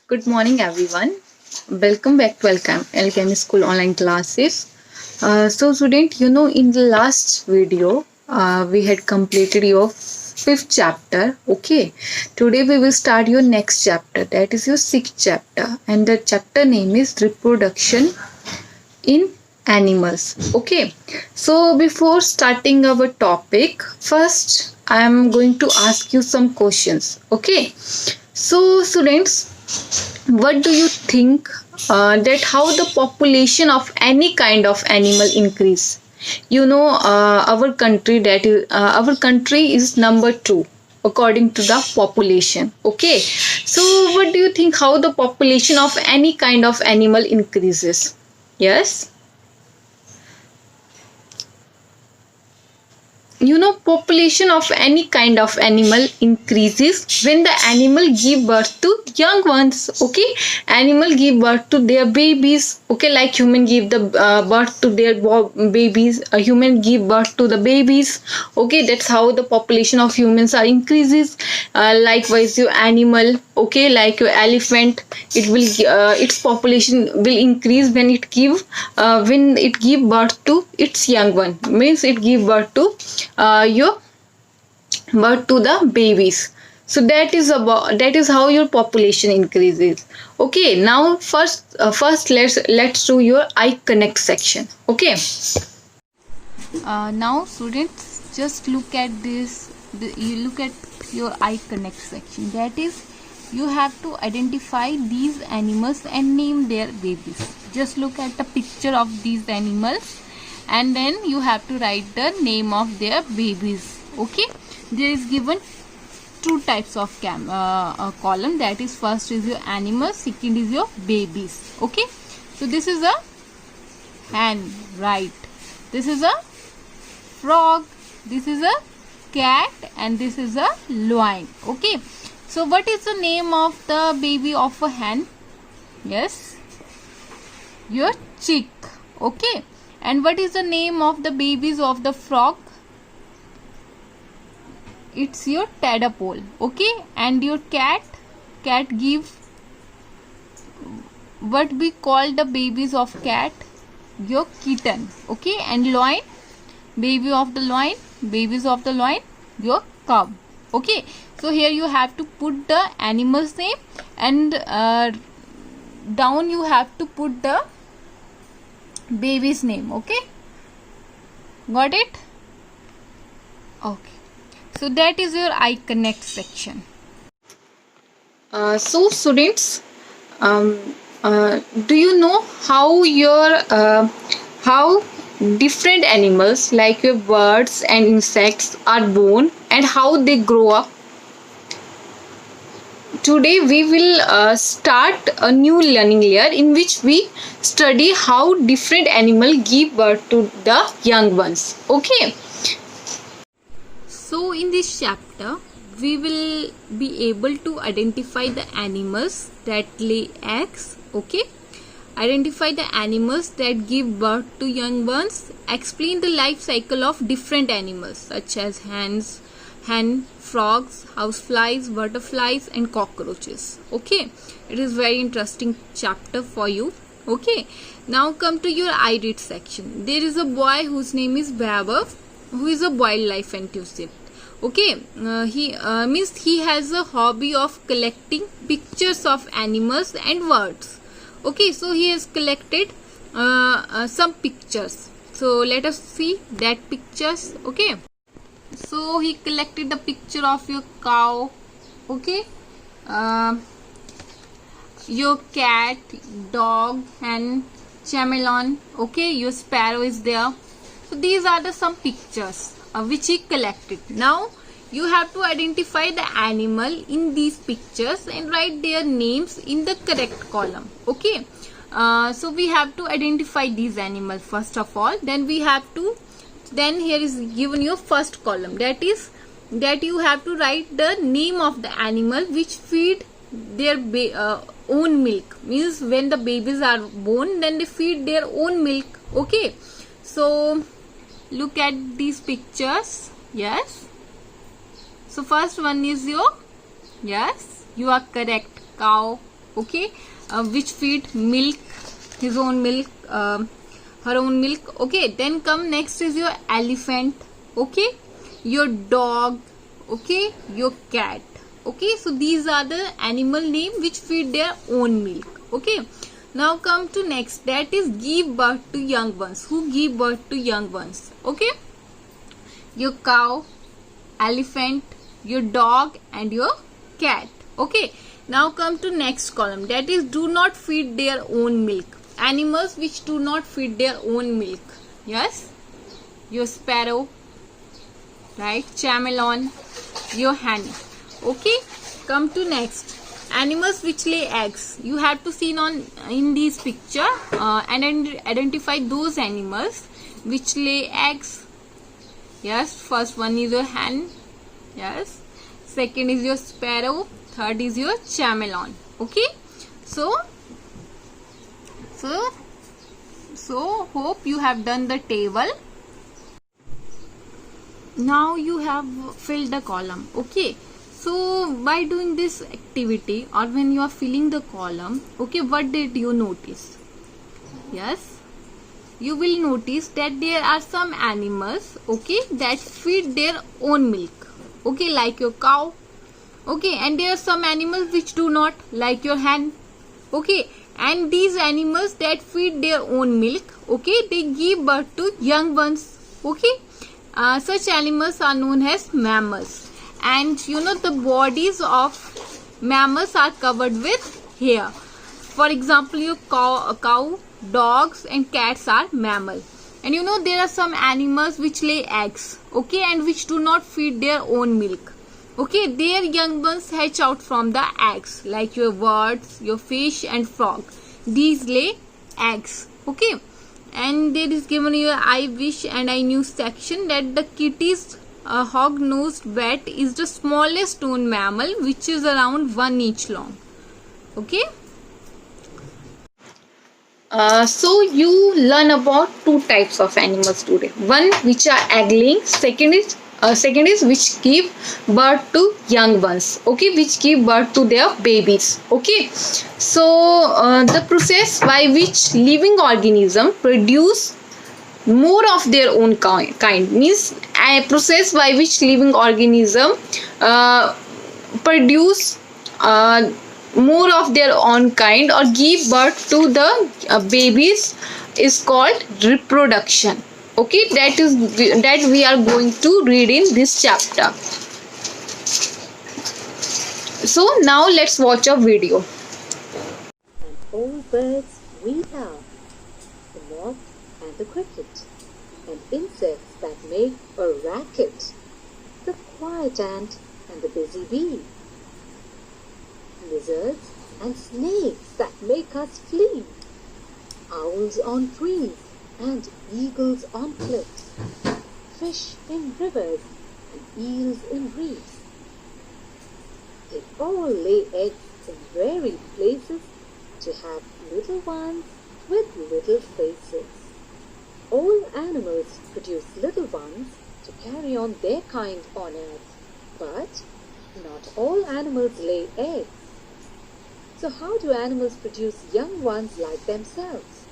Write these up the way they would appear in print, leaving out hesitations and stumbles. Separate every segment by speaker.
Speaker 1: Good morning, everyone. Welcome back to Alchemy School online classes. Student, in the last video, we had completed your fifth chapter. Okay, today we will start your next chapter. That is your sixth chapter, and the chapter name is reproduction in animals. Okay, so before starting our topic, first I am going to ask you some questions. Okay, so students, what do you think that how the population of any kind of animal increase? Our country is number 2 according to the population. Okay, so what do you think how the population of any kind of animal increases? Yes. Population of any kind of animal increases when the animal give birth to young ones. Okay, animal give birth to their babies. Okay, like human give the birth to their babies, a human give birth to the babies. Okay, that's how the population of humans are increases. Likewise your animal, okay, like your elephant, it will its population will increase when it give birth to its young one, means it give birth to your birth to the babies. So that is how your population increases. Okay, now first let's do your I connect section. Okay, now students, just look at this. You look at your I connect section. That is, you have to identify these animals and name their babies. Just look at the picture of these animals and then you have to write the name of their babies. Okay, there is given two types of column. That is, first is your animals, second is your babies. Okay, so this is a hen, right? This is a frog, this is a cat, and this is a lion. Okay, so what is the name of the baby of a hen? Yes, your chick. Okay, and what is the name of the babies of the frog? It's your tadpole. Okay, and your cat give what we call the babies of cat? Your kitten. Okay, and lion, babies of the lion, your cub. Okay, so here you have to put the animal's name and down you have to put the baby's name. Okay, got it? Okay, so that is your I connect section. So students, do you know how different animals like your birds and insects are born and how they grow up? Today we will start a new learning layer in which we study how different animals give birth to the young ones. Okay. So in this chapter we will be able to identify the animals that lay eggs. Okay, identify the animals that give birth to young ones, explain the life cycle of different animals such as hen, frogs, houseflies, butterflies, and cockroaches. Okay, it is very interesting chapter for you. Okay, now come to your I read section. There is a boy whose name is Vaibhav, who is a wildlife enthusiast. Okay, he has a hobby of collecting pictures of animals and birds. Okay, so he has collected some pictures. So let us see that pictures. Okay, so he collected the picture of your cow. Okay, your cat, dog, and chameleon. Okay, your sparrow is there. So these are the some pictures which he collected. Now you have to identify the animal in these pictures and write their names in the correct column. Okay, so we have to identify these animals first of all. Then here is given your first column, that is that you have to write the name of the animal which feed their own milk. Means when the babies are born, then they feed their own milk. Okay, so look at these pictures. Yes, so first one is your, yes, you are correct, cow. okay, which feed milk, his own milk, her own milk. Okay, then come next is your elephant, okay, your dog, okay, your cat. Okay, so these are the animal name which feed their own milk. Okay, now come to next, that is give birth to young ones. Who give birth to young ones? Okay, your cow, elephant, your dog and your cat. Okay, now come to next column, that is do not feed their own milk. Animals which do not feed their own milk. Yes, your sparrow, right, chameleon, your hen. Okay, come to next, animals which lay eggs. You have to see in this picture and identify those animals which lay eggs. Yes, first one is your hen. Yes, second is your sparrow, third is your chameleon. Okay, so hope you have done the table. Now you have filled the column. Okay, so by doing this activity or when you are filling the column, okay, what did you notice? Yes, you will notice that there are some animals, okay, that feed their own milk, okay, like your cow. Okay, and there are some animals which do not, like your hen. Okay, and these animals that feed their own milk, okay, they give birth to young ones. Okay, such animals are known as mammals, and you know the bodies of mammals are covered with hair. For example, your cow, dogs and cats are mammals. And you know there are some animals which lay eggs, okay, and which do not feed their own milk. Okay, their young ones hatch out from the eggs, like your birds, your fish and frog. These lay eggs. Okay, and there is given you I wish and I knew section that the kitty's hog-nosed bat is the smallest known mammal, which is around 1 inch long. Okay. So you learn about two types of animals today. One which are egg-laying. Second is which give birth to young ones. Okay, which give birth to their babies. Okay. So the process by which living organism produce more of their own kind means a process by which living organism produce more of their own kind or give birth to the babies is called reproduction. Okay, that we are going to read in this chapter. So now let's watch a video.
Speaker 2: And all birds we love, the moth and the cricket, and insects that make a racket, the quiet ant and the busy bee, lizards and snakes that make us flee, owls on trees and eagles on cliffs, fish in rivers and eels in reefs. They all lay eggs in varied places to have little ones with little faces. All animals produce little ones to carry on their kind on earth, but not all animals lay eggs. So how do animals produce young ones like themselves?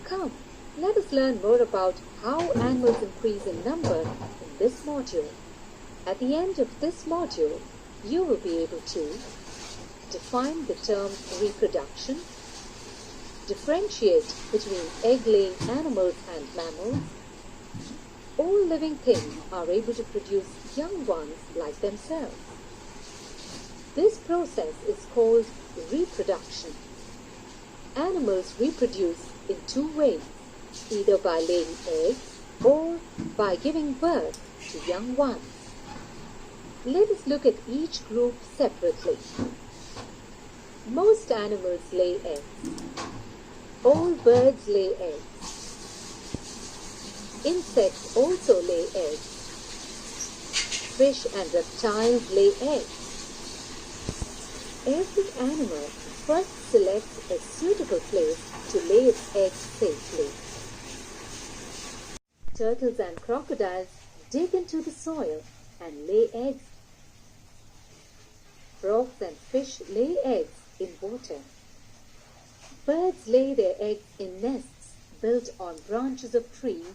Speaker 2: Come, let us learn more about how animals increase in number in this module. At the end of this module, you will be able to define the term reproduction, differentiate between egg-laying animals and mammals. All living things are able to produce young ones like themselves. This process is called reproduction. Animals reproduce in two ways, either by laying eggs or by giving birth to young ones. Let us look at each group separately. Most animals lay eggs. All birds lay eggs. Insects also lay eggs. Fish and reptiles lay eggs. Every animal first selects a suitable place to lay its eggs safely. Turtles and crocodiles dig into the soil and lay eggs. Frogs and fish lay eggs in water. Birds lay their eggs in nests built on branches of trees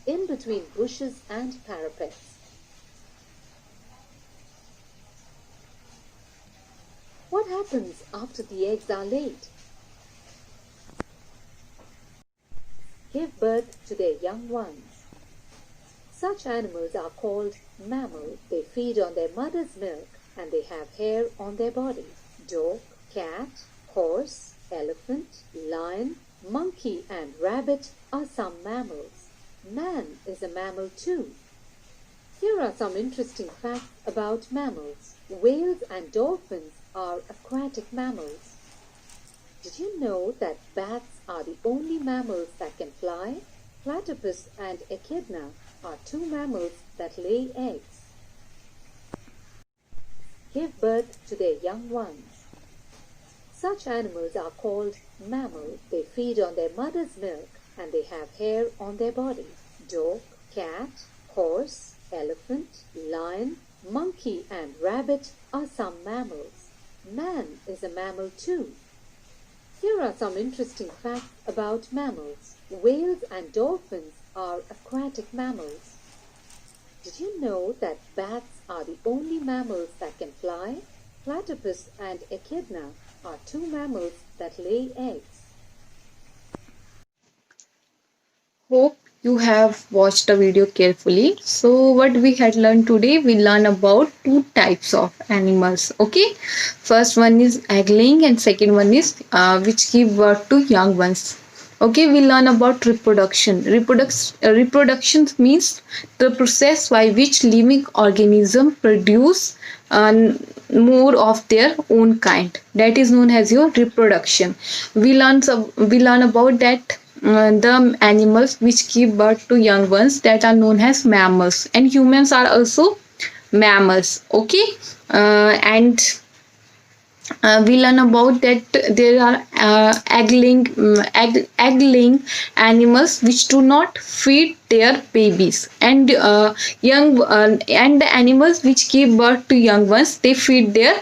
Speaker 2: in between bushes and parapets. What happens after the eggs are laid? Give birth to their young ones. Such animals are called mammals. They feed on their mother's milk and they have hair on their body. Dog, cat, horse, elephant, lion, monkey and rabbit are some mammals. Man is a mammal too. Here are some interesting facts about mammals. Whales and dolphins are aquatic mammals. Did you know that bats are the only mammals that can fly? Platypus and echidna are two mammals that lay eggs. Give birth to their young ones. Such animals are called mammals. They feed on their mother's milk and they have hair on their body. Dog, cat, horse, elephant, lion, monkey and rabbit are some mammals. Man is a mammal too. Here are some interesting facts about mammals. Whales and dolphins are aquatic mammals. Did you know that bats are the only mammals that can fly? Platypus and echidna are two mammals that lay eggs.
Speaker 1: Hope you have watched the video carefully. So what we had learned today, we learn about two types of animals. Okay, first one is egg laying and second one is which give birth to young ones. Okay, we learn about reproduction. Reproduction means the process by which living organisms produce more of their own kind. That is known as your reproduction. We learn about that the animals which give birth to young ones, that are known as mammals, and humans are also mammals. Okay, and we learn about that there are egg-laying animals which do not feed their babies, and and the animals which give birth to young ones, they feed their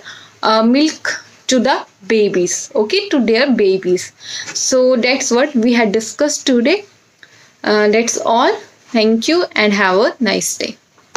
Speaker 1: milk to the babies. Okay, to their babies. So that's what we had discussed today. That's all. Thank you and have a nice day.